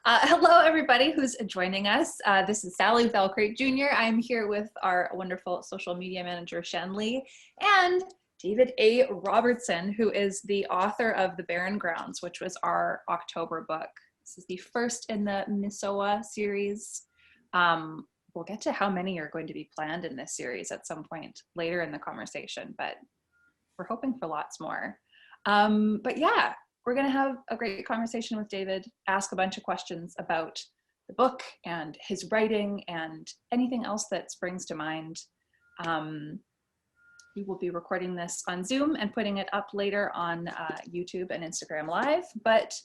Hello, everybody who's joining us. This is Sally with OwlCrate Jr. I'm here with our wonderful social media manager, Shanleigh, and David A. Robertson, who is the author of the Barren Grounds, which was our October book. This is the first in the Missowa series. We'll get to how many are going to be planned in this series at some point later in the conversation, but we're hoping for lots more. But yeah, we're going to have a great conversation with David, ask a bunch of questions about the book and his writing and anything else that springs to mind. We will be recording this on Zoom and putting it up later on YouTube and Instagram Live. But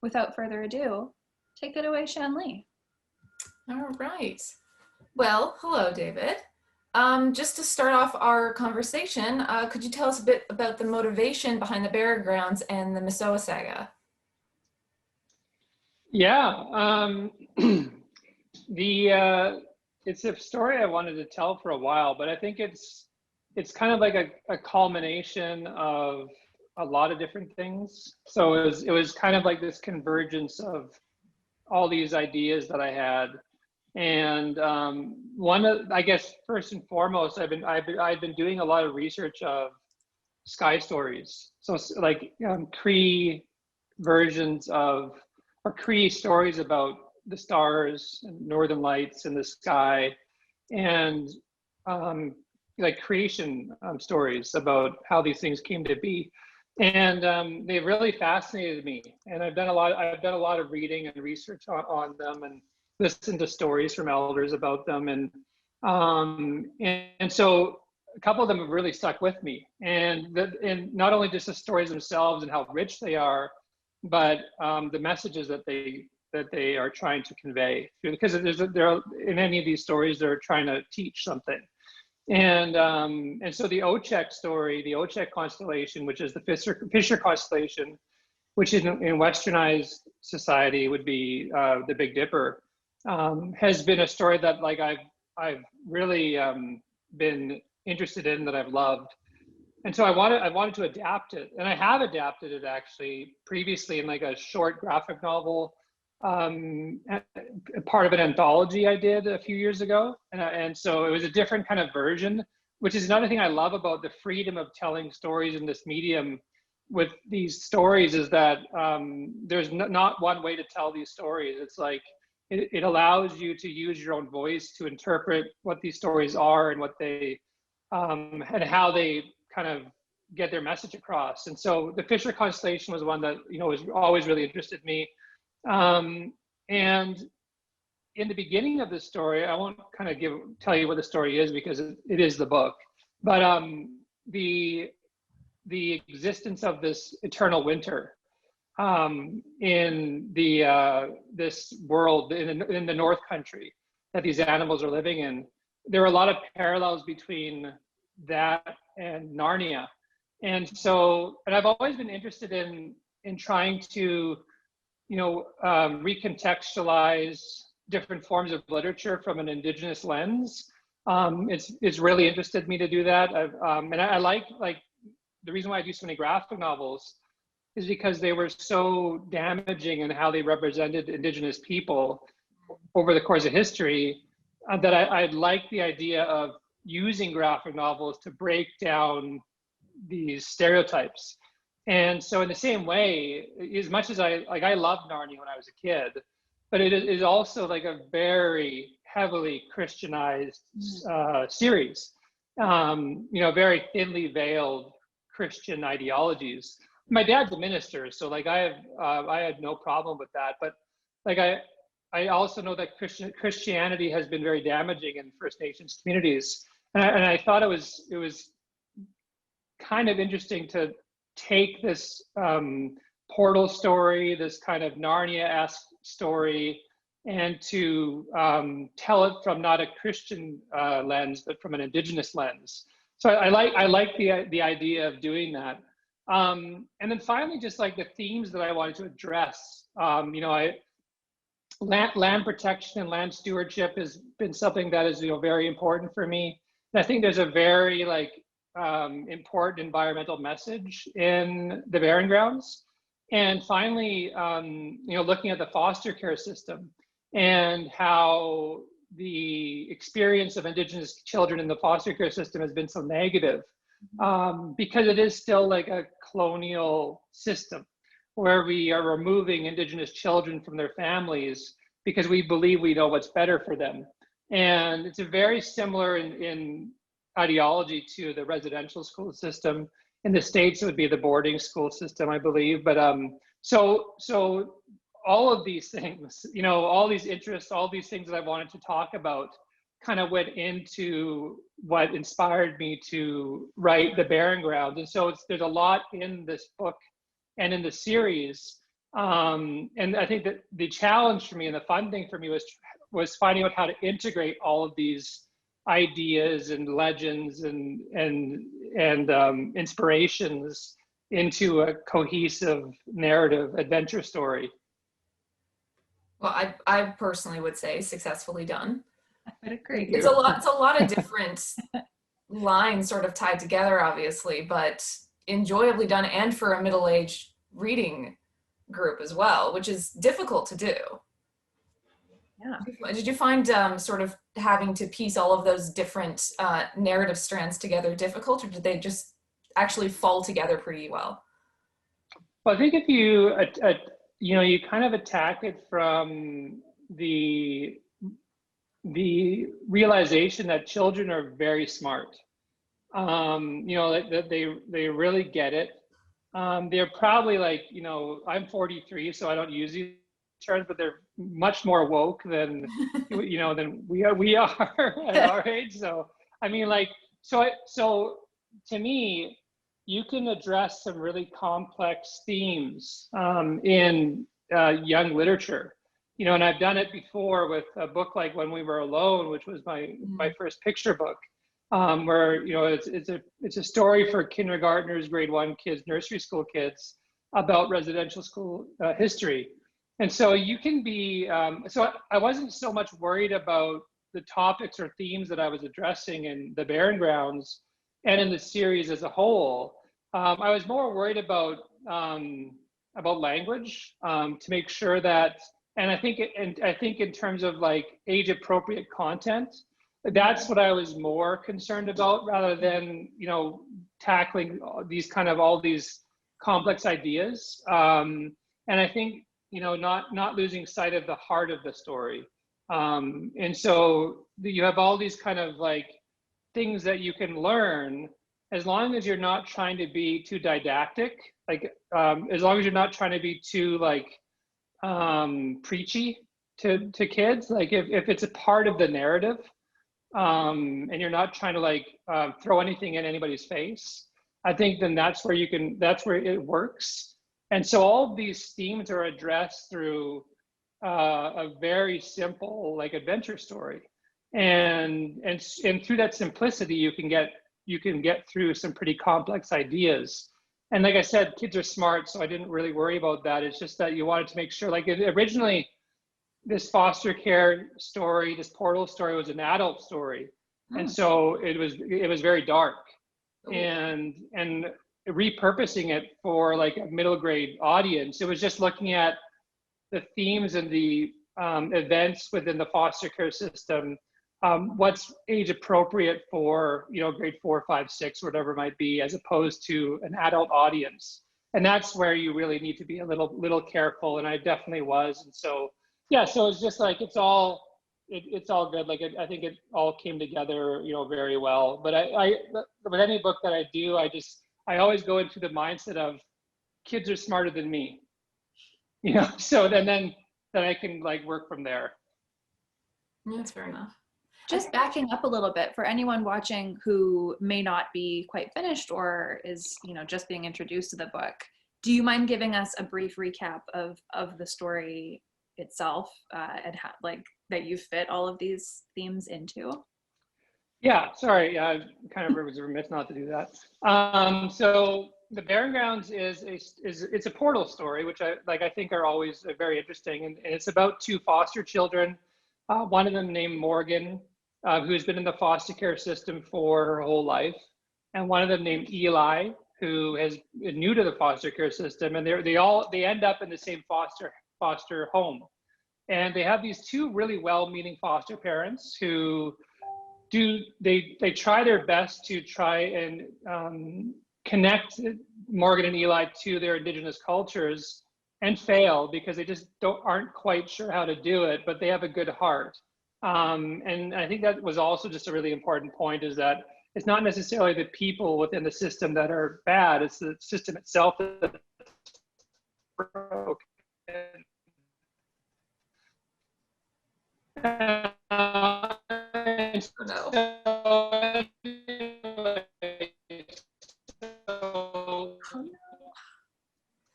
without further ado, take it away, Shanleigh. All right. Well, hello, David. Just to start off our conversation, could you tell us a bit about the motivation behind the Barren Grounds and the Missowa saga? Yeah, it's a story I wanted to tell for a while, but I think it's kind of like a culmination of a lot of different things. So it was kind of like this convergence of all these ideas that I had. And I guess first and foremost, I've been doing a lot of research of sky stories. So like Cree versions of, or Cree stories about the stars and northern lights in the sky, and like creation stories about how these things came to be. And they really fascinated me. And I've done a lot of reading and research on them, and listen to stories from elders about them, and so a couple of them have really stuck with me, and not only just the stories themselves and how rich they are, but the messages that they are trying to convey, because in any of these stories they're trying to teach something. And so the Ochek story, the Ochek constellation, which is the Fischer Constellation, which in westernized society would be the Big Dipper, has been a story that like I've really been interested in, that I've loved. And so I wanted to adapt it, and I have adapted it actually previously in like a short graphic novel, part of an anthology I did a few years ago, and so it was a different kind of version, which is another thing I love about the freedom of telling stories in this medium. With these stories is that there's not one way to tell these stories. It's like it allows you to use your own voice to interpret what these stories are and what they and how they kind of get their message across. And so the Fischer Constellation was one that was always really interested me. And in the beginning of this story, I won't kind of tell you what the story is because it is the book, but the existence of this eternal winter in this world in the North Country that these animals are living in. There are a lot of parallels between that and Narnia, and I've always been interested in trying to recontextualize different forms of literature from an Indigenous lens. It's really interested me to do that. And I like the reason why I do so many graphic novels is because they were so damaging in how they represented Indigenous people over the course of history, that I like the idea of using graphic novels to break down these stereotypes. And so in the same way, as much as I loved Narnia when I was a kid, but it is also like a very heavily Christianized series, very thinly veiled Christian ideologies. My dad's a minister, so like I had no problem with that. But like I also know that Christianity has been very damaging in First Nations communities, and I thought it was kind of interesting to take this portal story, this kind of Narnia-esque story, and to tell it from not a Christian lens, but from an Indigenous lens. So I like the idea of doing that. And then finally, just like the themes that I wanted to address, land protection and land stewardship has been something that is very important for me. And I think there's a very important environmental message in the Barren Grounds. And finally, looking at the foster care system and how the experience of Indigenous children in the foster care system has been so negative, because it is still like a colonial system where we are removing Indigenous children from their families because we believe we know what's better for them. And it's a very similar in ideology to the residential school system. In the States, it would be the boarding school system, I believe. But so all of these things, all these interests, all these things that I wanted to talk about kind of went into what inspired me to write the Barren Grounds. And so there's a lot in this book and in the series. And I think that the challenge for me and the fun thing for me was finding out how to integrate all of these ideas and legends and inspirations into a cohesive narrative adventure story. Well, I personally would say successfully done. I would agree. It's a lot of different lines sort of tied together, obviously, but enjoyably done, and for a middle-aged reading group as well, which is difficult to do. Yeah. Did you find sort of having to piece all of those different narrative strands together difficult, or did they just actually fall together pretty well? Well, I think if you you kind of attack it from the realization that children are very smart. That they really get it. They're probably like, I'm 43, so I don't use these terms, but they're much more woke than than we are at our age. So I mean, so to me, you can address some really complex themes in young literature, and I've done it before with a book like When We Were Alone, which was my first picture book, where it's a story for kindergartners, grade 1 kids, nursery school kids about residential school history. And so you can be, so I wasn't so much worried about the topics or themes that I was addressing in the Barren Grounds and in the series as a whole. I was more worried about language, to make sure that, and I think in terms of like age appropriate content, that's what I was more concerned about, rather than tackling all these complex ideas. And I think not losing sight of the heart of the story. And so you have all these kind of like things that you can learn, as long as you're not trying to be too didactic, as long as you're not trying to be too preachy to kids. Like if it's a part of the narrative, and you're not trying to throw anything in anybody's face, I think then that's where it works. And so all of these themes are addressed through a very simple adventure story, and through that simplicity you can get through some pretty complex ideas. And like I said, kids are smart, so I didn't really worry about that. It's just that you wanted to make sure, originally this foster care story, this portal story, was an adult story. And so it was very dark. And repurposing it for a middle grade audience, it was just looking at the themes and the events within the foster care system, what's age appropriate for grade 4, 5, 6, whatever it might be, as opposed to an adult audience. And that's where you really need to be a little careful, and I definitely was. And so so it's just it's all good. I think it all came together very well. But I with any book that I do, I always go into the mindset of kids are smarter than me, so then I can work from there. Yeah, that's fair enough. Just backing up a little bit, for anyone watching who may not be quite finished or is just being introduced to the book, do you mind giving us a brief recap of the story itself, and how that you fit all of these themes into? Yeah, sorry, I kind of was remiss not to do that. So the Barren Grounds it's a portal story, which I think are always very interesting, and it's about 2 foster children, one of them named Morgan, who's been in the foster care system for her whole life, and one of them named Eli, who is new to the foster care system, and they end up in the same foster home. And they have these two really well-meaning foster parents who they try their best to try and connect Morgan and Eli to their indigenous cultures, and fail because they just aren't quite sure how to do it, but they have a good heart. And I think that was also just a really important point, is that it's not necessarily the people within the system that are bad, it's the system itself that's broken.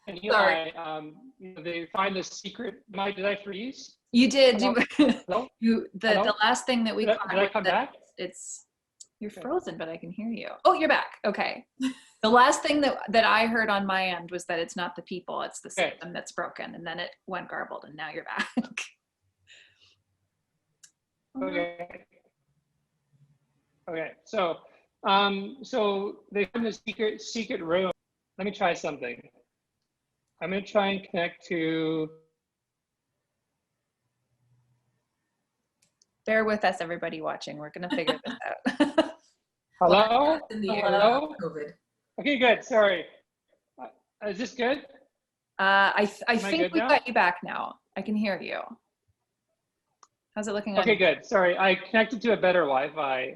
And Eli, they find this secret. Did I freeze? You did. Hello? The last thing that we did I come back? You're frozen, but I can hear you. Oh, you're back. Okay. The last thing that I heard on my end was that it's not the people, it's the system that's broken, and then it went garbled, and now you're back. Okay. Okay. So they find this secret room. Let me try something. I'm going to try and connect to. Bear with us, everybody watching. We're going to figure this out. Hello? Hello? COVID. Okay, good. Sorry. Is this good? I think we've got you back now. I can hear you. How's it looking? Okay, good. Sorry, I connected to a better Wi-Fi.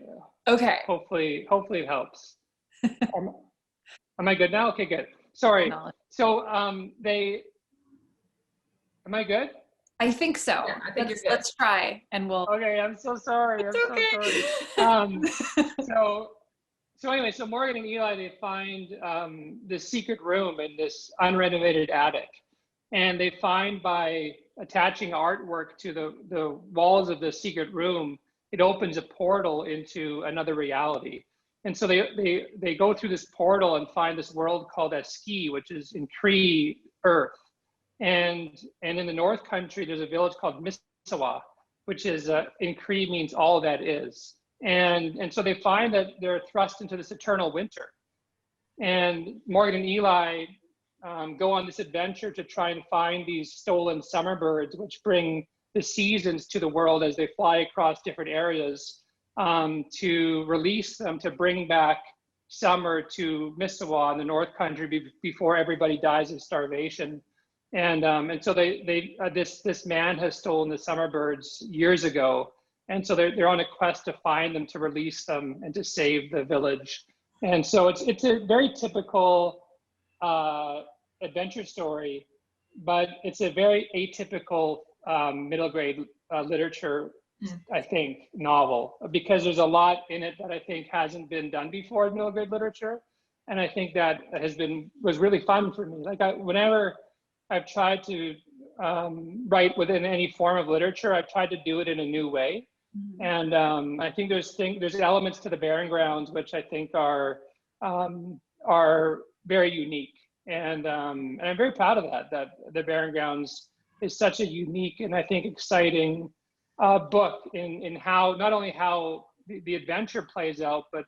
Okay. Hopefully it helps. Am I good now? Okay, good. Sorry. So am I good? I think so. Yeah, I think let's try, and we'll. Okay, I'm so sorry. It's okay. So anyway, so Morgan and Eli, they find this secret room in this unrenovated attic, and they find by attaching artwork to the walls of the secret room, it opens a portal into another reality. And so they go through this portal and find this world called Eski, which is in Cree Earth. And in the North Country, there's a village called Misawa, which is in Cree means all that is. And so they find that they're thrust into this eternal winter. And Morgan and Eli go on this adventure to try and find these stolen summer birds, which bring the seasons to the world as they fly across different areas, to release them, to bring back summer to Misawa in the North Country before everybody dies of starvation. And so this man has stolen the summer birds years ago. And so they're on a quest to find them, to release them, and to save the village. And so it's a very typical adventure story, but it's a very atypical middle grade literature, I think, novel, because there's a lot in it that I think hasn't been done before in middle grade literature. And I think that was really fun for me. Like whenever I've tried to write within any form of literature, I've tried to do it in a new way. And I think there's elements to the Barren Grounds which I think are very unique. And I'm very proud of that the Barren Grounds is such a unique and I think exciting book in how, not only how the adventure plays out, but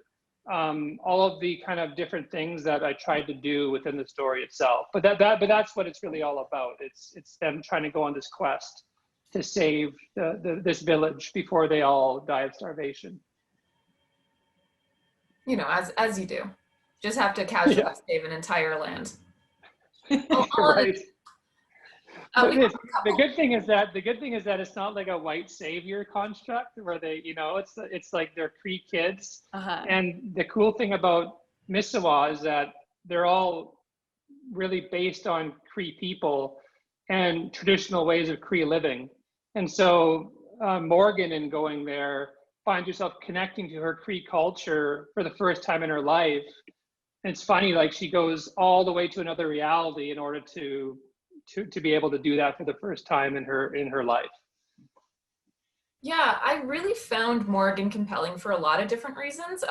all of the kind of different things that I tried to do within the story itself. But that's what it's really all about. It's them trying to go on this quest to save this village before they all die of starvation. You know, as you do. Just have to casually save an entire land. Right. The good thing is that it's not like a white savior construct where they, it's like they're Cree kids. And the cool thing about Misawa is that they're all really based on Cree people and traditional ways of Cree living. And so Morgan, in going there, finds herself connecting to her Cree culture for the first time in her life. And it's funny, like she goes all the way to another reality in order to be able to do that for the first time in her life. Yeah, I really found Morgan compelling for a lot of different reasons.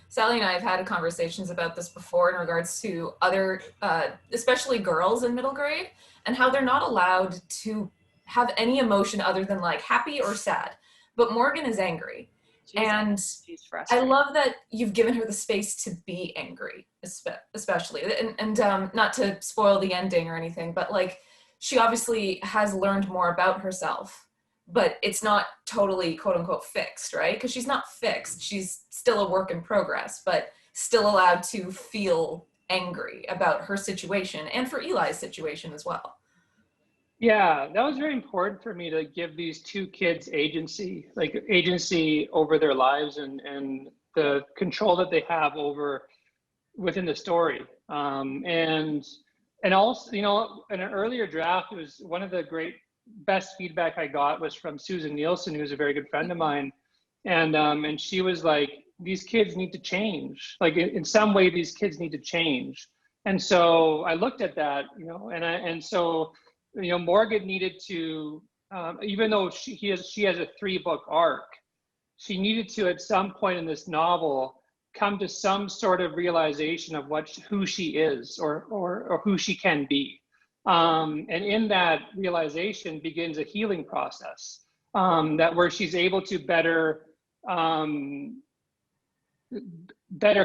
Sally and I have had conversations about this before in regards to other, especially girls in middle grade, and how they're not allowed to have any emotion other than like happy or sad. But Morgan is angry. And she's I frustrated. love that you've given her the space to be angry, especially. And not to spoil the ending or anything, but like, she obviously has learned more about herself, but it's not totally quote unquote fixed, right? Because she's not fixed. She's still a work in progress, but still allowed to feel angry about her situation and for Eli's situation as well. Yeah, that was very important for me to give these two kids agency, like agency over their lives and the control that they have over within the story. And also, you know, in an earlier draft, it was one of the best feedback I got was from Susan Nielsen, who's a very good friend of mine. And she was like, these kids need to change. Like in some way, these kids need to change. And so I looked at that, you know, and so, you know, Morgan needed to, even though she has a 3-book arc, she needed to at some point in this novel come to some sort of realization of who she is or who she can be. And in that realization begins a healing process, that where she's able to better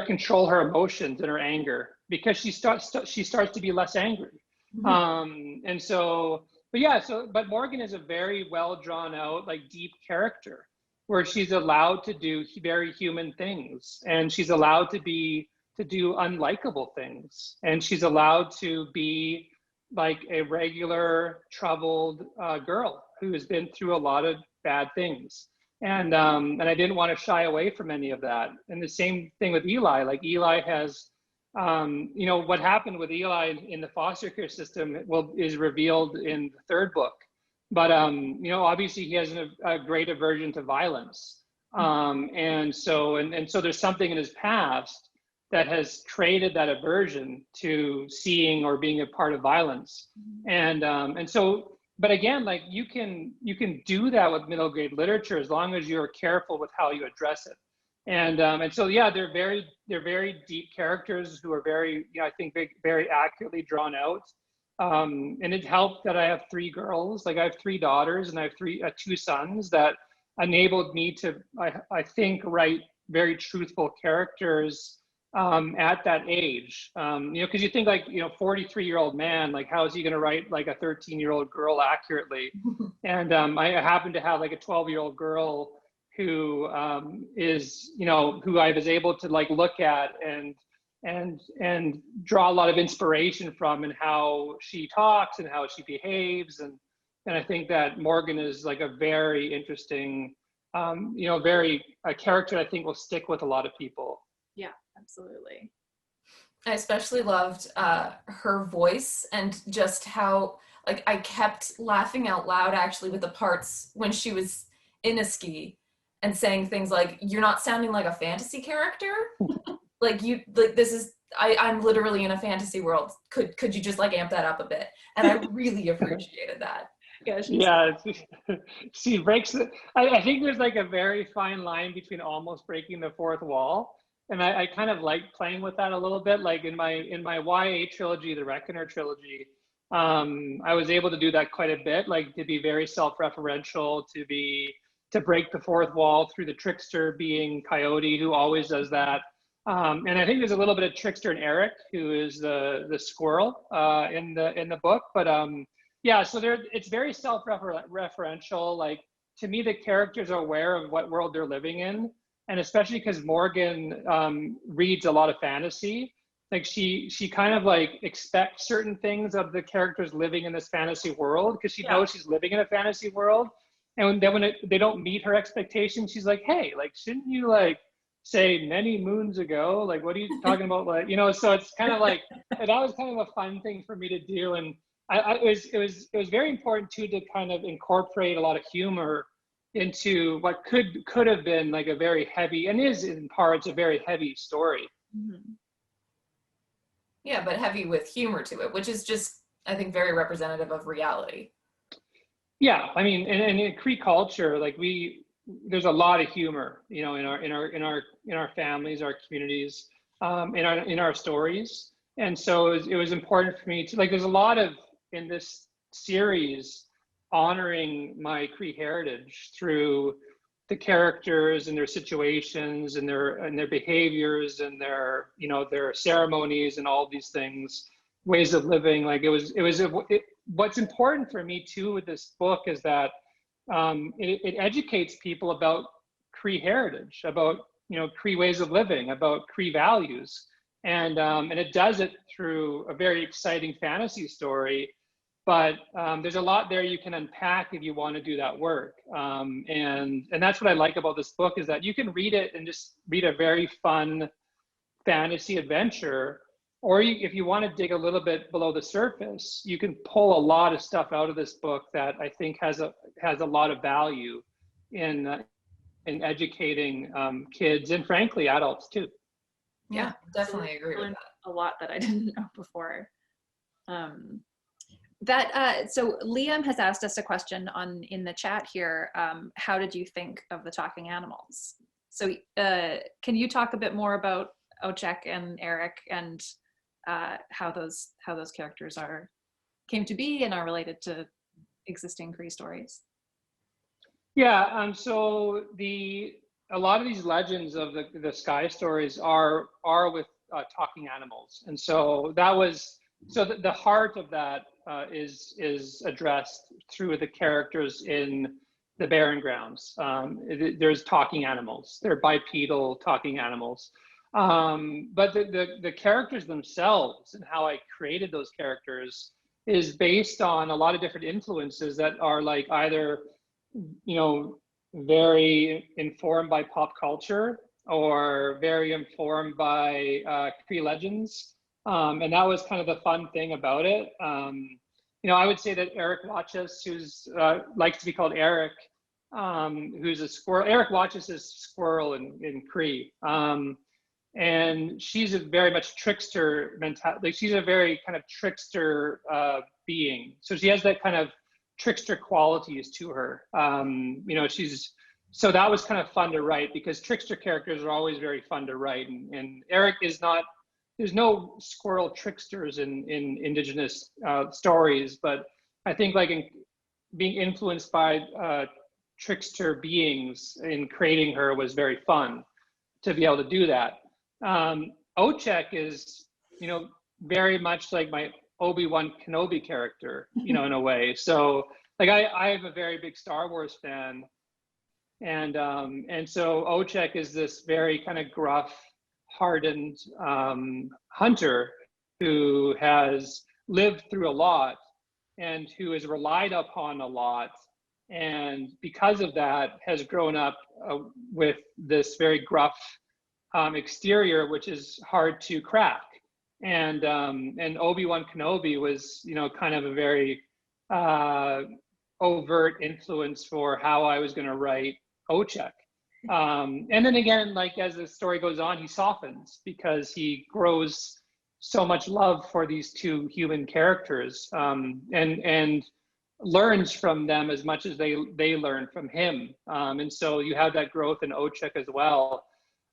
control her emotions and her anger, because she starts to be less angry. And so, but Morgan is a very well drawn out, like deep character, where she's allowed to do very human things, and she's allowed to do unlikable things, and she's allowed to be like a regular troubled girl who has been through a lot of bad things. And I didn't want to shy away from any of that. And the same thing with Eli. Like Eli has, you know, what happened with Eli in the foster care system is revealed in the 3rd book. But you know, obviously he has a great aversion to violence, and so there's something in his past that has created that aversion to seeing or being a part of violence. And so, but again, like you can do that with middle grade literature as long as you're careful with how you address it. And so yeah, they're very deep characters who are very, you know, I think very accurately drawn out. And it helped that I have 3 girls. Like I have 3 daughters and I have 2 sons that enabled me to, I think, write very truthful characters at that age. You know, because you think like, you know, 43-year-old man, like how is he going to write like a 13-year-old girl accurately? And I happen to have like a 12-year-old girl who is, you know, who I was able to like look at and draw a lot of inspiration from, and how she talks and how she behaves. And I think that Morgan is like a very interesting, you know, a character I think will stick with a lot of people. Yeah, absolutely. I especially loved her voice, and just how, like, I kept laughing out loud actually with the parts when she was in a ski and saying things like, "You're not sounding like a fantasy character." Like this is, I'm literally in a fantasy world. Could you just like amp that up a bit? And I really appreciated that. Yeah, she breaks it. I think there's like a very fine line between almost breaking the 4th wall. And I kind of like playing with that a little bit. Like in my YA trilogy, the Reckoner trilogy, I was able to do that quite a bit, like to be very self-referential, to break the 4th wall through the trickster being Coyote, who always does that. And I think there's a little bit of trickster in Eric, who is the squirrel in the book. But yeah, so it's very self-referential. Like to me, the characters are aware of what world they're living in, and especially because Morgan reads a lot of fantasy. Like she kind of like expects certain things of the characters living in this fantasy world, because she knows she's living in a fantasy world. And then when they don't meet her expectations, she's like, "Hey, like shouldn't you like say many moons ago? Like, what are you talking about?" Like, you know, so it's kind of like, that was kind of a fun thing for me to do. And it was very important too, to kind of incorporate a lot of humor into what could have been like a very heavy, and is in parts a very heavy story. Yeah, but heavy with humor to it, which is just, I think, very representative of reality. Yeah, I mean, and in Cree culture, like there's a lot of humor, you know, in our families, our communities, in our stories. And so it was important for me to, like, there's a lot of, in this series, honoring my Cree heritage through the characters and their situations and their behaviors and their, you know, their ceremonies and all these things, ways of living. Like what's important for me too with this book is that it educates people about Cree heritage, about, you know, Cree ways of living, about Cree values, and it does it through a very exciting fantasy story. But there's a lot there you can unpack if you want to do that work, and that's what I like about this book, is that you can read it and just read a very fun fantasy adventure, or if you want to dig a little bit below the surface, you can pull a lot of stuff out of this book that I think has a lot of value in educating kids and frankly adults too. Yeah, definitely agree with that. A lot that I didn't know before. So Liam has asked us a question in the chat here. How did you think of the talking animals? So can you talk a bit more about Ochek and Eric and how those characters came to be and are related to existing Cree stories? Yeah, so a lot of these legends of the sky stories are with talking animals, and so the heart of that is addressed through the characters in the Barren Grounds. There's talking animals. They're bipedal talking animals, but the characters themselves and how I created those characters is based on a lot of different influences that are like either, you know, very informed by pop culture or very informed by Cree legends. And that was kind of the fun thing about it. You know, I would say that Eric Watches, who's likes to be called Eric, who's a squirrel. Eric Watches is squirrel in Cree. And she's a very much trickster mentality. Like she's a very kind of trickster being. So she has that kind of trickster qualities to her. You know, so that was kind of fun to write because trickster characters are always very fun to write. And Eric is not, there's no squirrel tricksters in Indigenous stories, but I think like being influenced by trickster beings in creating her was very fun to be able to do that. Ochek is, you know, very much like my Obi-Wan Kenobi character, you know, in a way. So like I am a very big Star Wars fan, and so Ochek is this very kind of gruff, hardened hunter who has lived through a lot and who is relied upon a lot, and because of that has grown up with this very gruff exterior, which is hard to crack. And Obi-Wan Kenobi was, you know, kind of a very overt influence for how I was going to write Ochek. And then again, like as the story goes on, he softens because he grows so much love for these two human characters, and learns from them as much as they learn from him. And so you have that growth in Ochek as well.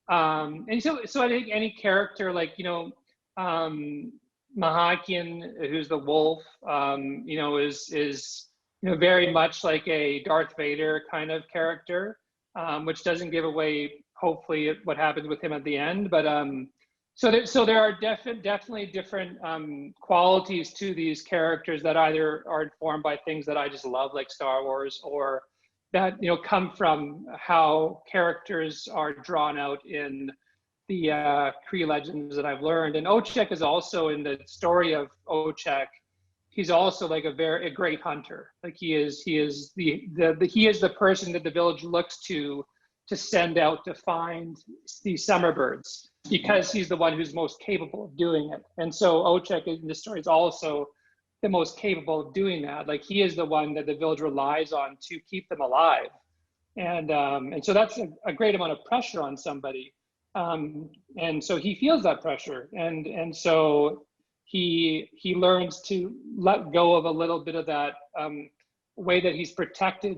And so I think any character, like, you know, Mahakian, who's the wolf, you know, is you know, very much like a Darth Vader kind of character, which doesn't give away hopefully what happens with him at the end. But so there are definitely different qualities to these characters that either are informed by things that I just love, like Star Wars, or that, you know, come from how characters are drawn out in the Cree legends that I've learned. And Ochek is also, in the story of Ochek, he's also like a great hunter. Like he is the person that the village looks to send out to find these summer birds, because he's the one who's most capable of doing it. And so Ochek in this story is also the most capable of doing that. Like he is the one that the village relies on to keep them alive. And so that's a great amount of pressure on somebody. And so he feels that pressure. And so he learns to let go of a little bit of that way that he's protected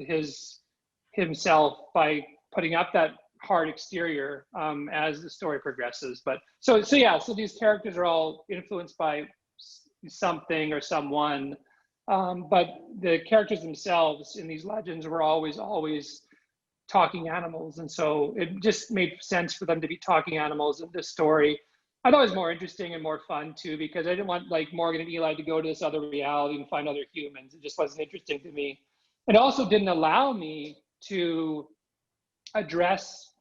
himself by putting up that hard exterior as the story progresses. But so these characters are all influenced by something or someone, but the characters themselves in these legends were always talking animals. And so it just made sense for them to be talking animals in this story. I thought it was more interesting and more fun too, because I didn't want like Morgan and Eli to go to this other reality and find other humans. It just wasn't interesting to me. It also didn't allow me to address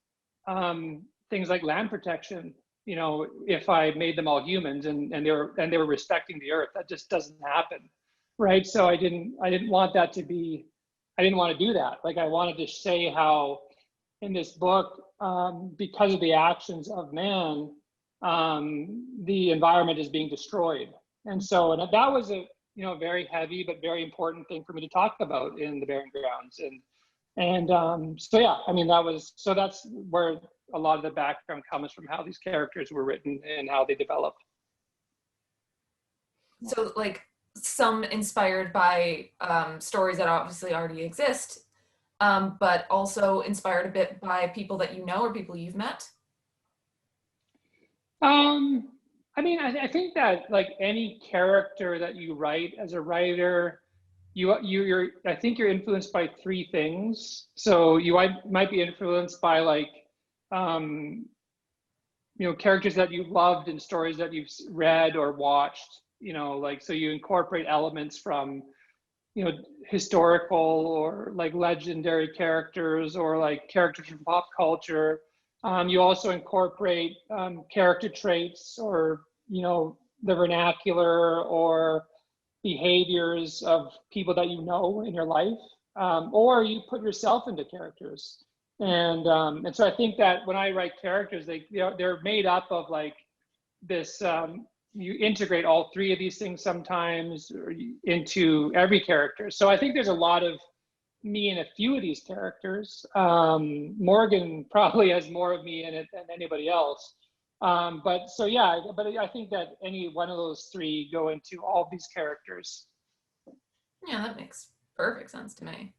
things like land protection. You know, if I made them all humans and they were respecting the earth, that just doesn't happen, right? So I didn't want that to be. I didn't want to do that. Like I wanted to say how in this book, because of the actions of man, the environment is being destroyed. And so, and that was a, you know, very heavy but very important thing for me to talk about in the Barren Grounds. So yeah, I mean, that's where a lot of the background comes from, how these characters were written and how they developed. So like some inspired by stories that obviously already exist, but also inspired a bit by people that you know or people you've met? I mean, I think that like any character that you write as a writer, I think you're influenced by three things. So you might be influenced by like, you know, characters that you loved in stories that you've read or watched, you know, like, so you incorporate elements from, you know, historical or like legendary characters or like characters from pop culture. You also incorporate character traits or, you know, the vernacular or behaviors of people that you know in your life, or you put yourself into characters. And so I think that when I write characters, they're made up of like this, you integrate all three of these things sometimes into every character. So I think there's a lot of me in a few of these characters. Morgan probably has more of me in it than anybody else. But so yeah, but I think that any one of those three go into all of these characters. Yeah, that makes perfect sense to me.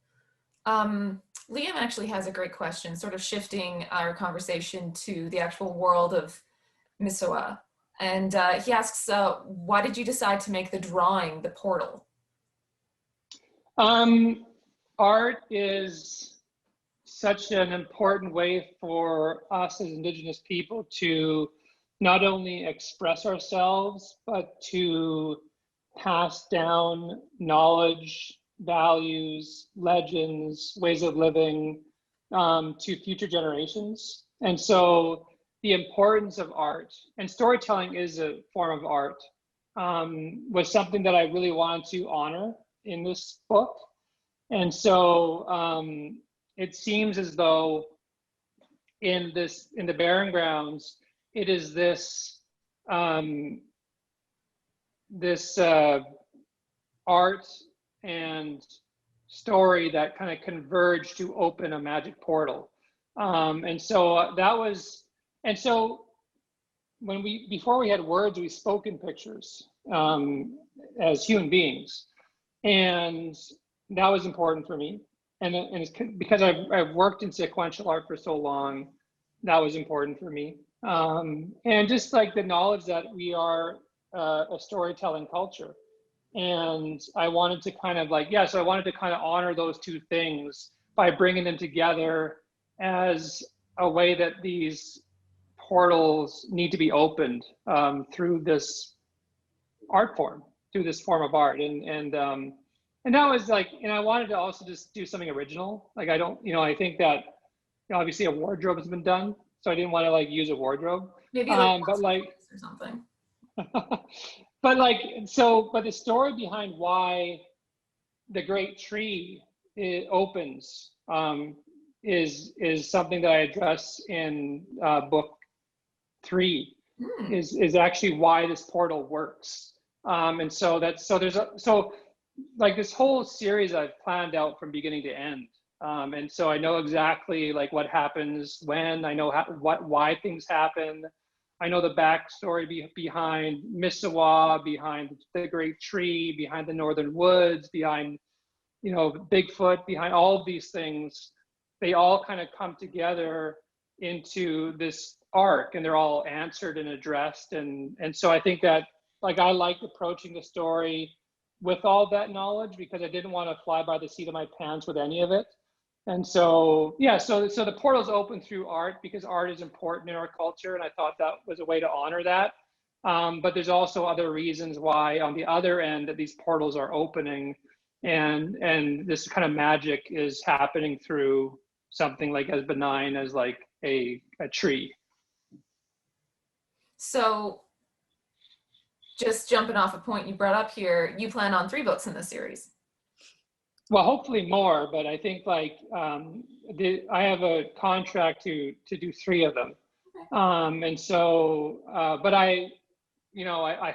Liam actually has a great question, sort of shifting our conversation to the actual world of Misoa. And he asks, why did you decide to make the drawing the portal? Art is such an important way for us as Indigenous people to not only express ourselves, but to pass down knowledge, values, legends, ways of living to future generations. And so the importance of art, and storytelling is a form of art, was something that I really wanted to honor in this book. And so it seems as though in the Barren Grounds, it is this art and story that kind of converge to open a magic portal. And so before we had words, we spoke in pictures as human beings. And that was important for me. And it's because I've worked in sequential art for so long, that was important for me. And just like the knowledge that we are a storytelling culture. And I wanted to kind of so I wanted to kind of honor those two things by bringing them together as a way that these portals need to be opened through this art form, through this form of art. And that was like, and I wanted to also just do something original. Like I don't, I think that obviously a wardrobe has been done, so I didn't want to like use a wardrobe. Maybe like but like or something. but the story behind why the great tree opens is something that I address in book 3. Is actually why this portal works. And so like this whole series I've planned out from beginning to end. And so I know exactly like what happens when, I know why things happen. I know the backstory behind Misoa, behind the great tree, behind the northern woods, behind, Bigfoot, behind all of these things. They all kind of come together into this arc, and they're all answered and addressed. And so I think that like I liked approaching the story with all that knowledge, because I didn't want to fly by the seat of my pants with any of it. And so, yeah, so the portal's open through art because art is important in our culture, and I thought that was a way to honor that. But there's also other reasons why on the other end that these portals are opening, and this kind of magic is happening through something like as benign as like a tree. So just jumping off a point you brought up here, you plan on 3 books in this series. Well, hopefully more, but I think like I have a contract to do 3 of them. And so, but I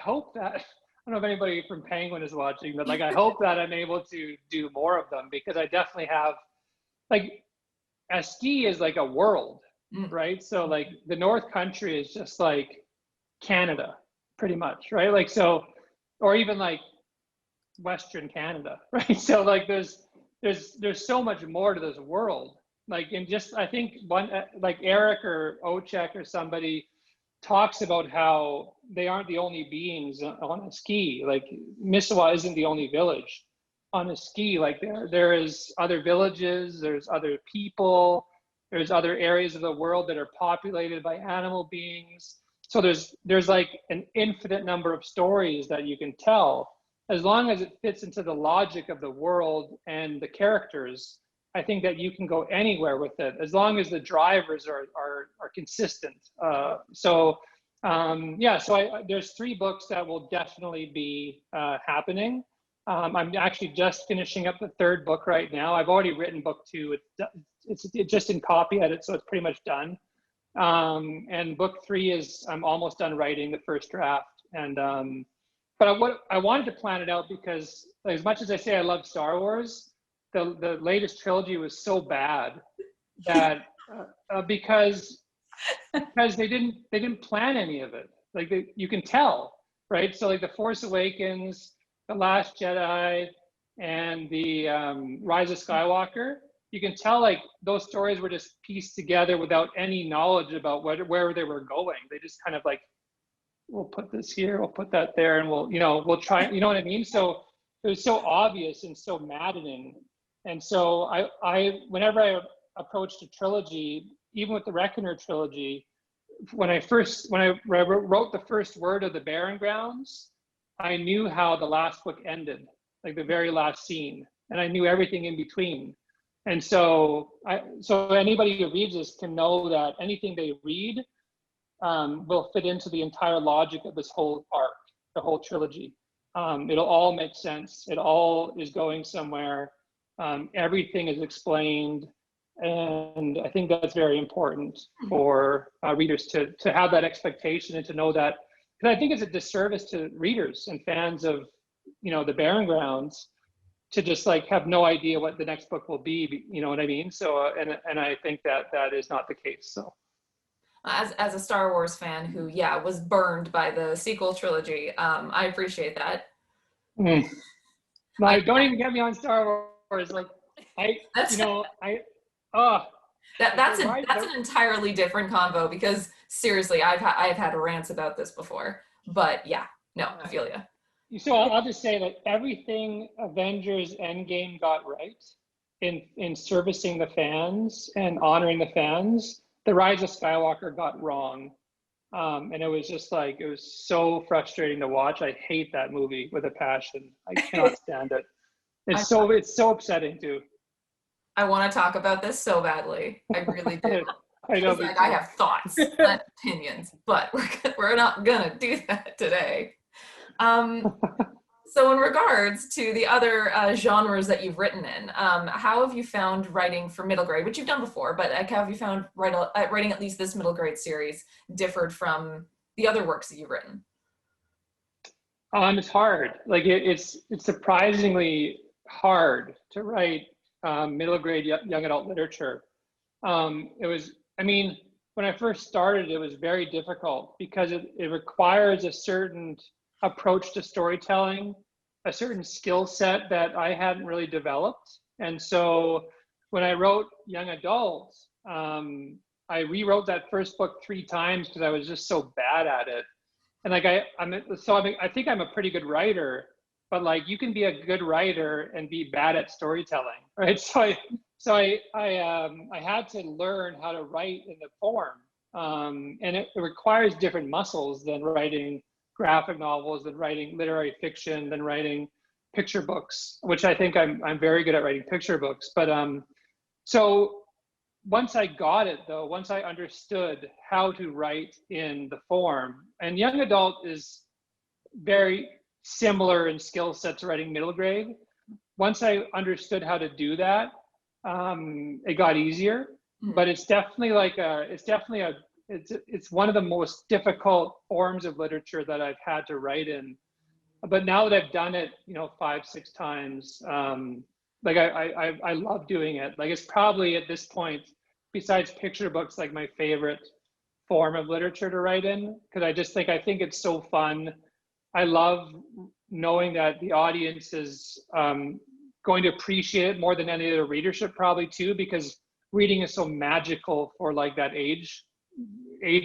hope that, I don't know if anybody from Penguin is watching, but like, I hope that I'm able to do more of them, because I definitely have, like, a ski is like a world, right? So like the North Country is just like Canada, pretty much, right? Like, so, or even like Western Canada, right? So like there's so much more to this world. Like, and just, I think one, like Eric or Ochek or somebody talks about how they aren't the only beings on a ski. Like Misawa isn't the only village on a ski. Like there is other villages, there's other people, there's other areas of the world that are populated by animal beings. So there's like an infinite number of stories that you can tell, as long as it fits into the logic of the world and the characters. I think that you can go anywhere with it, as long as the drivers are consistent. So there's 3 books that will definitely be happening. I'm actually just finishing up the 3rd book right now. I've already written book 2. It's just in copy edit, so it's pretty much done. And book 3 is, I'm almost done writing the first draft. And but I wanted to plan it out because, as much as I say I love Star Wars, the latest trilogy was so bad that because they didn't plan any of it. Like you can tell, right? So like The Force Awakens, The Last Jedi, and the Rise of Skywalker, you can tell like those stories were just pieced together without any knowledge about where they were going. They just kind of like, we'll put this here, we'll put that there, and we'll try, you know what I mean? So it was so obvious and so maddening. And so I whenever I approached a trilogy, even with the Reckoner trilogy, when I wrote the first word of the Barren Grounds, I knew how the last book ended, like the very last scene, and I knew everything in between. And so anybody who reads this can know that anything they read will fit into the entire logic of this whole arc, the whole trilogy. It'll all make sense. It all is going somewhere. Everything is explained. And I think that's very important for readers to have that expectation and to know that, because I think it's a disservice to readers and fans of, the Barren Grounds to just like have no idea what the next book will be, you know what I mean? So, and I think that is not the case, so. As a Star Wars fan who, was burned by the sequel trilogy, I appreciate that. No, don't even get me on Star Wars. Like, that's an entirely different convo, because seriously, I've had rants about this before. But I feel you. So I'll just say that everything Avengers Endgame got right in servicing the fans and honoring the fans, The Rise of Skywalker got wrong. And it was just like, it was so frustrating to watch. I hate that movie with a passion. I cannot stand it. It's so upsetting too. I want to talk about this so badly. I really do. I have thoughts and opinions, but we're not gonna do that today. So in regards to the other genres that you've written in, how have you found writing for middle grade, which you've done before, but how have you found writing at least this middle grade series differed from the other works that you've written? It's hard. Like it's surprisingly hard to write middle grade young adult literature. When I first started, it was very difficult because it requires a certain approach to storytelling, a certain skill set that I hadn't really developed. And so when I wrote young adults, I rewrote that first book 3 times because I was just so bad at it. And like I think I'm a pretty good writer, but like you can be a good writer and be bad at storytelling, right? So so I had to learn how to write in the form, and it requires different muscles than writing graphic novels, than writing literary fiction, than writing picture books, which I think I'm very good at writing picture books. But so once I got it though, once I understood how to write in the form, and young adult is very similar in skill set to writing middle grade. Once I understood how to do that, it got easier. But it's definitely it's one of the most difficult forms of literature that I've had to write in. But now that I've done it, 5-6 times, like I love doing it. Like it's probably at this point, besides picture books, like my favorite form of literature to write in, because I think it's so fun. I love knowing that the audience is going to appreciate it more than any other readership probably too, because reading is so magical for like that age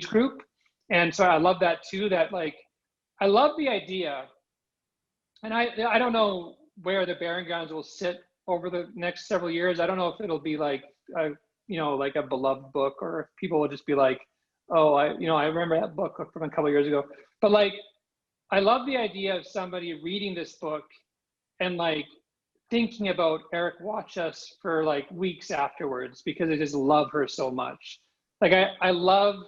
group. And so I love that too, that like, I love the idea, and I don't know where the Barren Grounds will sit over the next several years. I don't know if it'll be like like a beloved book, or if people will just be like, oh, I remember that book from a couple of years ago. But like, I love the idea of somebody reading this book and like thinking about Eric Watchus for like weeks afterwards, because I just love her so much. Like I love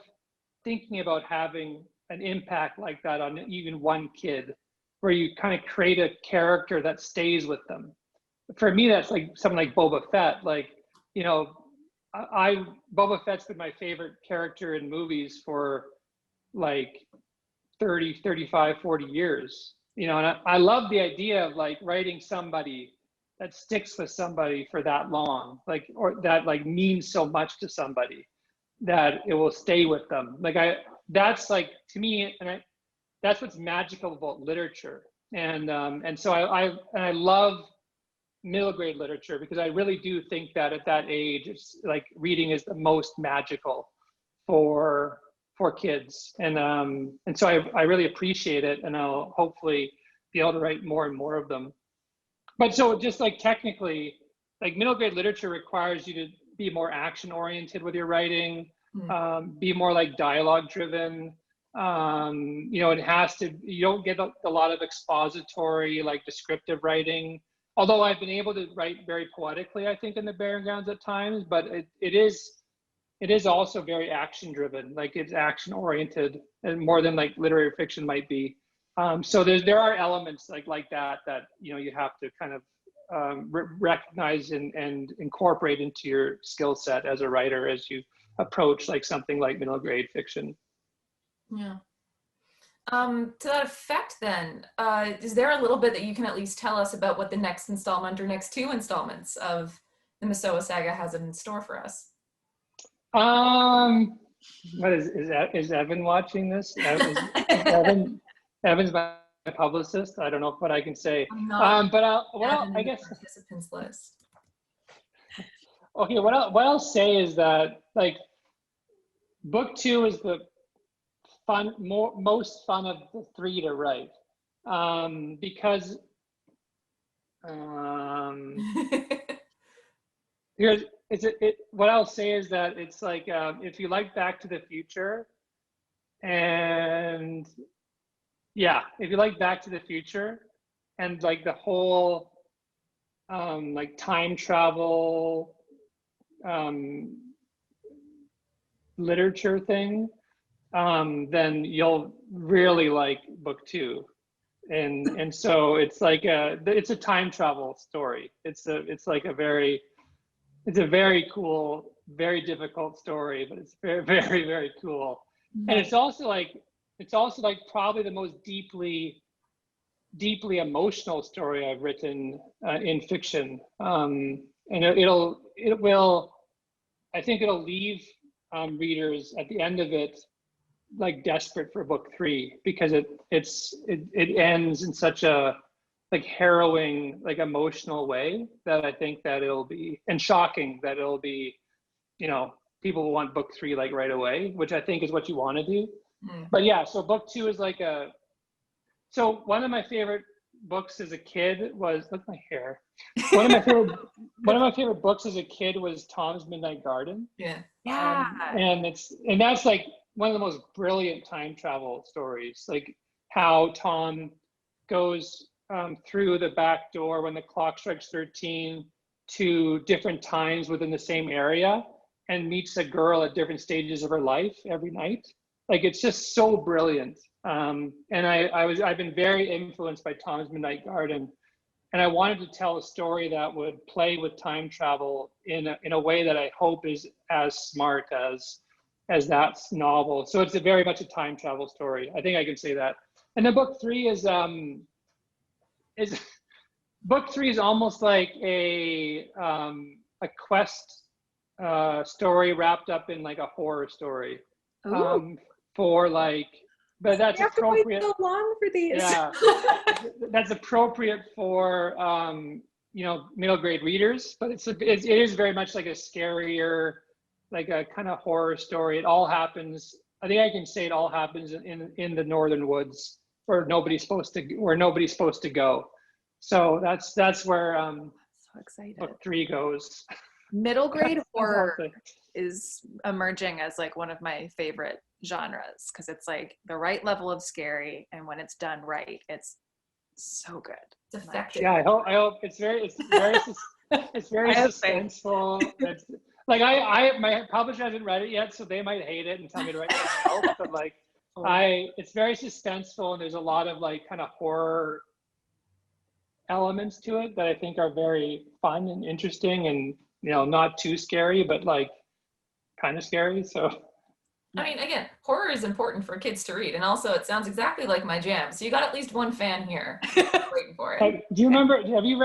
thinking about having an impact like that on even one kid, where you kind of create a character that stays with them. For me, that's like something like Boba Fett. Like, Boba Fett's been my favorite character in movies for like 30, 35, 40 years, and I love the idea of like writing somebody that sticks with somebody for that long, like, or that like means so much to somebody that it will stay with them. Like that's like, to me, that's what's magical about literature. And so I love middle grade literature, because I really do think that at that age, it's like reading is the most magical for kids. And so I really appreciate it, and I'll hopefully be able to write more and more of them. But so just like technically, like middle grade literature requires you to be more action oriented with your writing, be more like dialogue driven. It has to, you don't get a lot of expository, like descriptive writing. Although I've been able to write very poetically, I think, in the Barren Grounds at times, but it is also very action driven. Like it's action oriented, and more than like literary fiction might be. So there are elements like that you have to kind of recognize and incorporate into your skill set as a writer as you approach like something like middle grade fiction. Yeah. To that effect then, is there a little bit that you can at least tell us about what the next installment or next 2 installments of the Misoa saga has in store for us? What is Evan watching this? Evan's my publicist. I don't know what I can say. But I guess participants list. Okay, what I'll say is that like book 2 is the most fun of the 3 to write, because what I'll say is that it's like, if you like Back to the Future, and if you like Back to the Future and like the whole like time travel literature thing, then you'll really like book 2. And so it's like it's a time travel story. It's a very cool, very difficult story, but it's very, very, very cool. Mm-hmm. And it's also like probably the most deeply emotional story I've written in fiction. And I think it'll leave readers at the end of it like desperate for book 3, because it ends in such a like harrowing, like emotional way, that I think that it'll be, and shocking that it'll be, people will want book 3 like right away, which I think is what you want to do. But yeah, so book 2 is like so one of my favorite books as a kid was, look at my hair. One of my favorite one of my favorite books as a kid was Tom's Midnight Garden. Yeah. Yeah. And that's like one of the most brilliant time travel stories, like how Tom goes through the back door when the clock strikes 13 to different times within the same area and meets a girl at different stages of her life every night. Like, it's just so brilliant. And I've been very influenced by Tom's Midnight Garden. And I wanted to tell a story that would play with time travel in a way that I hope is as smart as that novel. So it's very much a time travel story. I think I can say that. And then book three is book three is almost like a quest story wrapped up in like a horror story. For like, but that's appropriate. We have to wait so long for these. Yeah, that's appropriate for middle grade readers. But it is very much like a scarier, like a kind of horror story. It all happens. I think I can say it all happens in the northern woods where nobody's supposed to go. So that's where so excited. book three goes. Middle grade horror is emerging as like one of my favorite genres because it's like the right level of scary, and when it's done right, it's so good. It's effective. Yeah, I hope it's very suspenseful. It's like my publisher hasn't read it yet, so they might hate it and tell me to write something else. But like it's very suspenseful, and there's a lot of like kind of horror elements to it that I think are very fun and interesting, and not too scary, but like kind of scary. So I mean, again, horror is important for kids to read, and also it sounds exactly like my jam. So you got at least one fan here waiting for it. Do you remember? Have you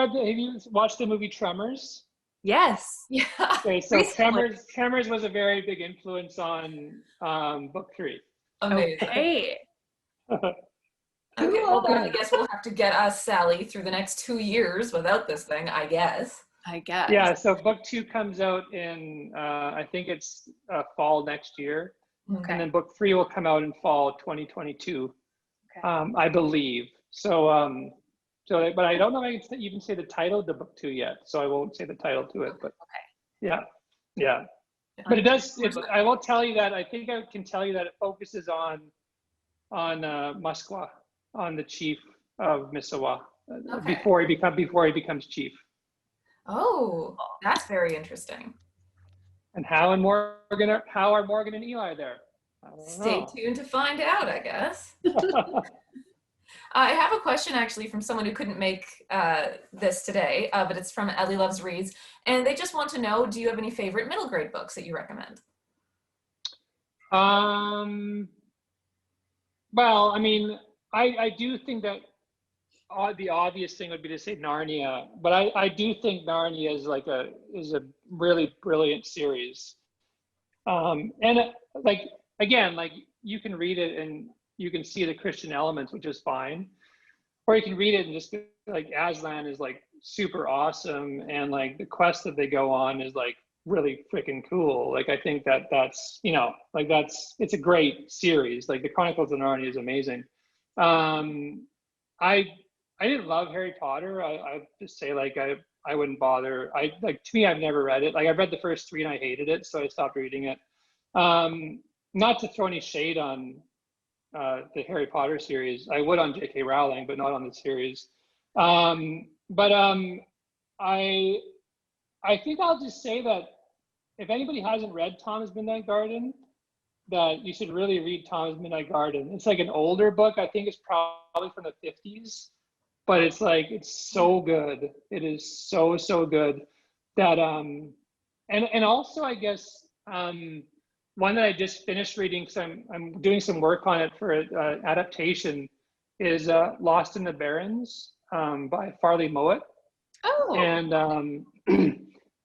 watched the movie Tremors? Yes. Yeah. Okay, so Tremors was a very big influence on book three. Amazing. Okay. Okay, well then I guess we'll have to get us Sally through the next 2 years without this thing, I guess. Yeah, so book two comes out in I think it's fall next year. Okay. And then book three will come out in fall 2022. Okay. I believe. So but I don't know if I can even say the title of the book two yet, so I won't say the title to it. But okay. Yeah. But it does. I will tell you that I think I can tell you that it focuses on Muskwa, on the chief of Misawa, before he becomes chief. Oh, that's very interesting. And how are Morgan and Eli there? Stay tuned to find out, I guess. I have a question actually from someone who couldn't make this today, but it's from Ellie Loves Reads. And they just want to know, do you have any favorite middle grade books that you recommend? Well, I mean, I do think that the obvious thing would be to say Narnia, but I do think Narnia is a really brilliant series. And like, again, like you can read it and you can see the Christian elements, which is fine. Or you can read it and just be like, Aslan is like super awesome, and like the quest that they go on is like really freaking cool. Like I think that's it's a great series. Like the Chronicles of Narnia is amazing. I didn't love Harry Potter. I just say like I wouldn't bother. To me, I've never read it. Like I've read the first three and I hated it, so I stopped reading it. Not to throw any shade on the Harry Potter series. I would on J.K. Rowling, but not on the series. I think I'll just say that if anybody hasn't read Tom's Midnight Garden, that you should really read Tom's Midnight Garden. It's like an older book. I think it's probably from the 50s, but it's so good. It is so good that and also I guess one that I just finished reading, so I'm doing some work on it for adaptation, is Lost in the Barrens by Farley Mowat. Oh. And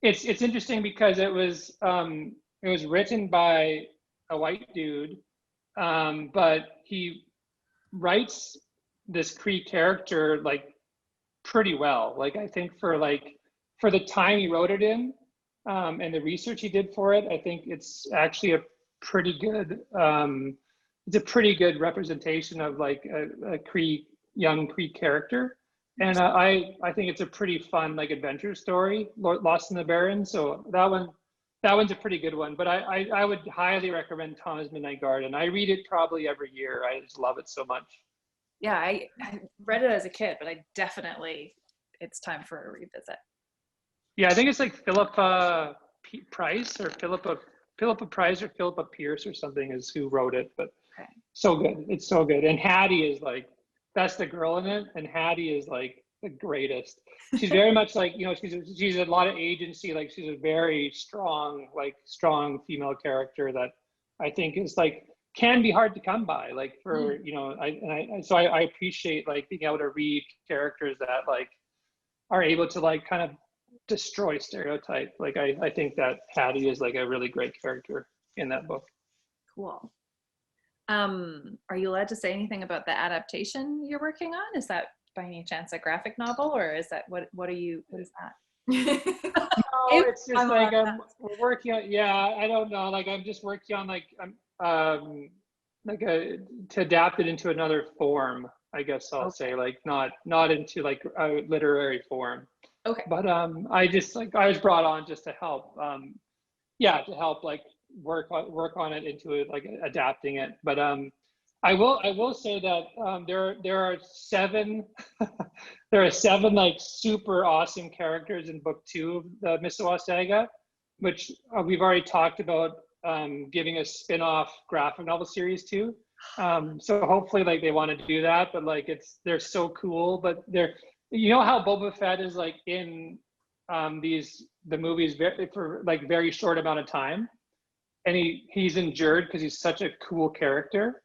it's interesting because it was written by a white dude, but he writes this Cree character like pretty well. Like I think for the time he wrote it in, and the research he did for it, I think it's actually a pretty good representation of like a young Cree character. And I think it's a pretty fun like adventure story, Lost in the Barren. So that one's a pretty good one. But I would highly recommend Thomas Midnight Garden. I read it probably every year. I just love it so much. Yeah, I read it as a kid, but it's time for a revisit. Yeah, I think it's like Philippa Price or Philippa Price or Philippa Pierce or something is who wrote it. But Okay. so good. It's so good. And Hattie is like, that's the girl in it. And Hattie is like the greatest. She's very much like, she's a lot of agency. Like she's a very strong female character that I think is like, can be hard to come by. Like for, so I appreciate like being able to read characters that like are able to like kind of destroy stereotype. Like I think that Hattie is like a really great character in that book. Cool. Are you allowed to say anything about the adaptation you're working on? Is that by any chance a graphic novel, or is that what is that? No, it's just like we're working on. Yeah, I don't know. Like I'm just working on to adapt it into another form. I guess I'll say like not into like a literary form. Okay. But I was brought on just to help. To help like work on it into it, like adapting it. But I will say that there are seven like super awesome characters in book 2 of the Misawa Saga, which we've already talked about giving a spin-off graphic novel series to. So hopefully like they want to do that, but like they're so cool. But how Boba Fett is like in the movies for like very short amount of time, and he's endured because he's such a cool character.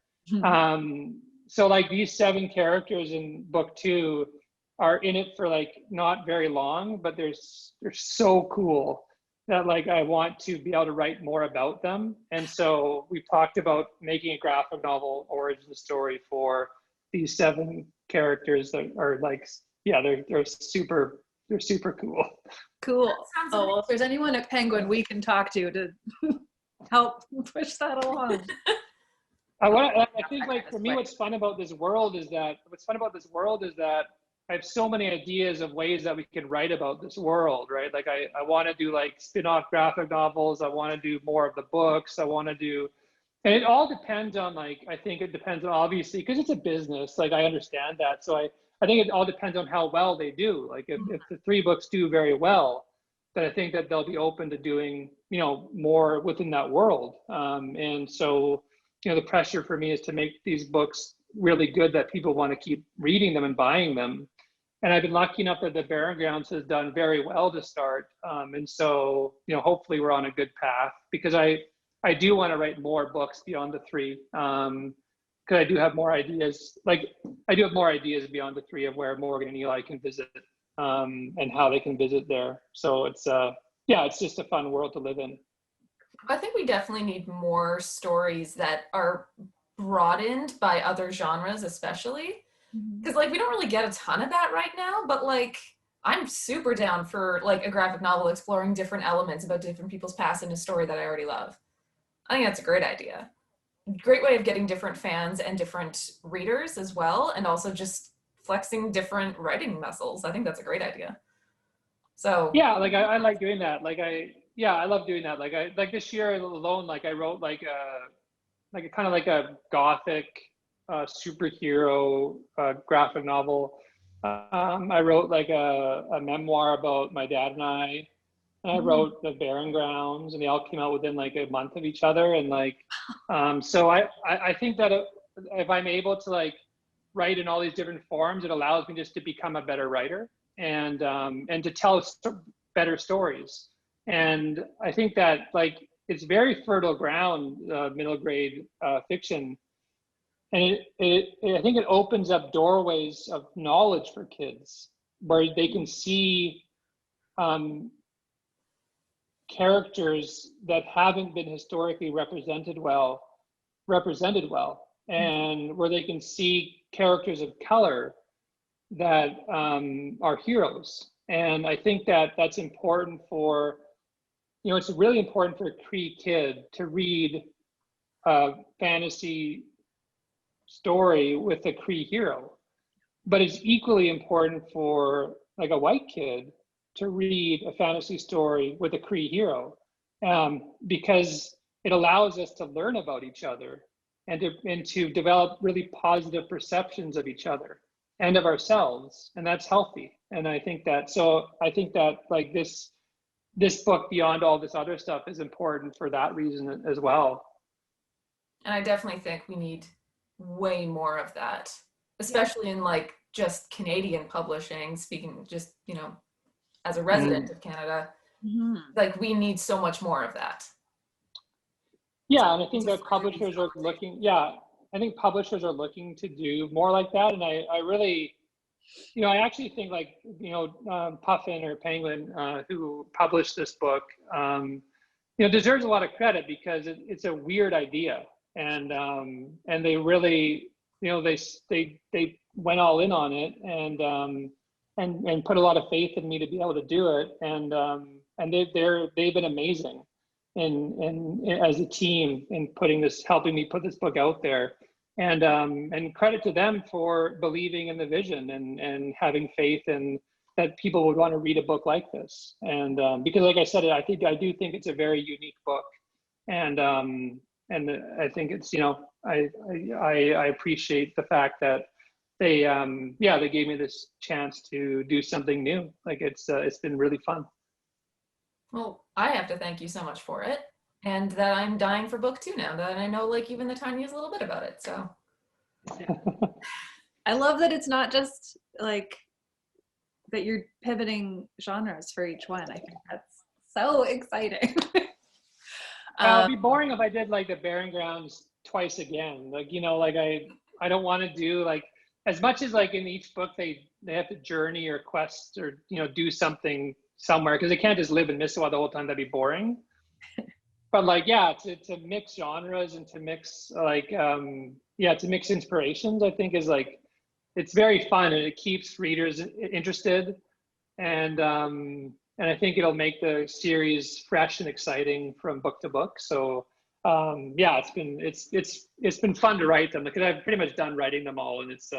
So like these 7 characters in book 2 are in it for like not very long, but they're so cool that like I want to be able to write more about them. And so we've talked about making a graphic novel origin story for these 7 characters that are like, they're super cool. Cool. Oh, well, if there's anyone at Penguin we can talk to help push that along. I think like for me, what's fun about this world is that I have so many ideas of ways that we can write about this world, right? Like I want to do like spin-off graphic novels. I want to do more of the books. And it all depends on like, I think it depends on obviously, because it's a business, like I understand that. So I think it all depends on how well they do. Like if the 3 books do very well, then I think that they'll be open to doing, more within that world. And so, the pressure for me is to make these books really good that people want to keep reading them and buying them. And I've been lucky enough that the Barren Grounds has done very well to start. And so, hopefully we're on a good path, because I do want to write more books beyond the 3. Because I do have more ideas. Like I do have more ideas beyond the 3 of where Morgan and Eli can visit and how they can visit there. So it's just a fun world to live in. I think we definitely need more stories that are broadened by other genres, especially because like we don't really get a ton of that right now, but like I'm super down for like a graphic novel exploring different elements about different people's past in a story that I already love. I think that's a great idea. Great way of getting different fans and different readers as well, and also just flexing different writing muscles. I think that's a great idea. So yeah, like I like doing that. I love doing that. Like this year alone, like I wrote like a kind of like a gothic superhero graphic novel. I wrote like a memoir about my dad and I. And I wrote the Barren Grounds, and they all came out within like a month of each other. And like, so I think that if I'm able to like write in all these different forms, it allows me just to become a better writer and to tell better stories. And I think that like it's very fertile ground, middle grade fiction, and I think it opens up doorways of knowledge for kids where they can see characters that haven't been historically represented well, and where they can see characters of color that are heroes. And I think that that's important for, it's really important for a Cree kid to read a fantasy story with a Cree hero, but it's equally important for like a white kid to read a fantasy story with a Cree hero, because it allows us to learn about each other and to develop really positive perceptions of each other and of ourselves, and that's healthy. And I think that like this book, beyond all this other stuff, is important for that reason as well. And I definitely think we need way more of that, especially in like just Canadian publishing, speaking just, as a resident of Canada, like we need so much more of that. Yeah, and I think that publishers are looking, I think publishers are looking to do more like that. And I really, I actually think like, Puffin or Penguin, who published this book, deserves a lot of credit, because it's a weird idea. And they really, they went all in on it, and put a lot of faith in me to be able to do it. And they've been amazing in as a team in helping me put this book out there. And credit to them for believing in the vision and having faith in that people would want to read a book like this. And because, like I said, I do think it's a very unique book. And I think it's, I appreciate the fact that they gave me this chance to do something new. Like it's been really fun. Well, I have to thank you so much for it, and that I'm dying for book 2 now, that I know like even the tiniest little bit about it. So I love that it's not just like that you're pivoting genres for each one. I think that's so exciting. It'd be boring if I did like the Barren Grounds twice again. Like, I don't want to do like, as much as like in each book they have to journey or quest or do something somewhere, because they can't just live in Mississauga the whole time. That'd be boring. But like, to mix genres and to mix like to mix inspirations, I think is like, it's very fun, and it keeps readers interested, and I think it'll make the series fresh and exciting from book to book. So it's been fun to write them, because I've pretty much done writing them all, and it's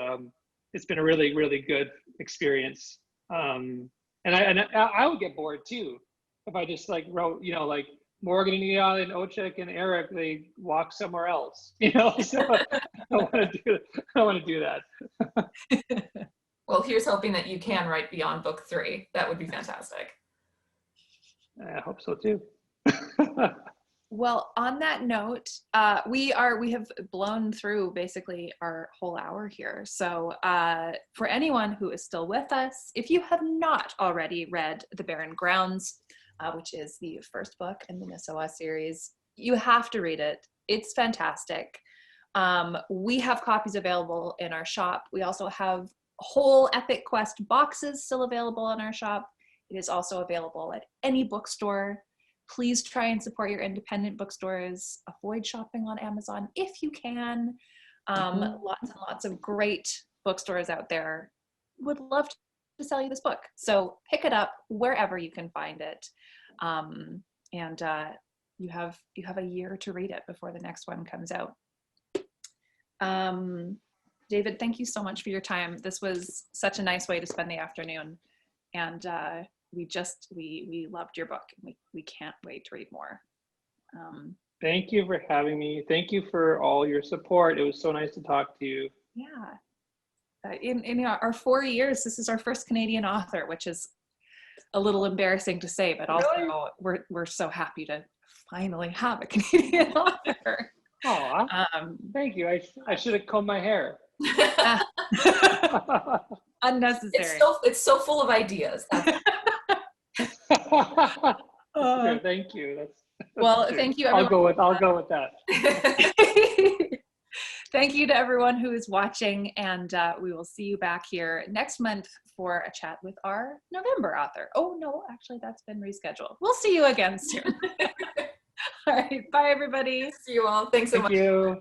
been a really, really good experience. And I would get bored too if I just like wrote, like Morgan and Anita and Ochik and Eric, they walk somewhere else, So I don't want to do that. Well, here's hoping that you can write beyond book 3. That would be fantastic. I hope so too. Well, on that note, we have blown through basically our whole hour here. So for anyone who is still with us, if you have not already read The Barren Grounds, which is the first book in the Mississauga series, you have to read it. It's fantastic. We have copies available in our shop. We also have whole Epic Quest boxes still available in our shop. It is also available at any bookstore. Please try and support your independent bookstores. Avoid shopping on Amazon if you can. Lots and lots of great bookstores out there would love to sell you this book. So pick it up wherever you can find it. And you have a year to read it before the next one comes out. David, thank you so much for your time. This was such a nice way to spend the afternoon. And we loved your book. We can't wait to read more. Thank you for having me. Thank you for all your support. It was so nice to talk to you. Yeah. In our 4 years, this is our first Canadian author, which is a little embarrassing to say, but also really? we're so happy to finally have a Canadian author. Oh, thank you. I should have combed my hair. Unnecessary. It's so full of ideas. Thank you. That's well, true. Thank you, everyone. I'll go with that. Thank you to everyone who is watching, and we will see you back here next month for a chat with our November author. Oh no, actually that's been rescheduled. We'll see you again soon. All right, bye everybody. See you all. Thanks so much. Thank you.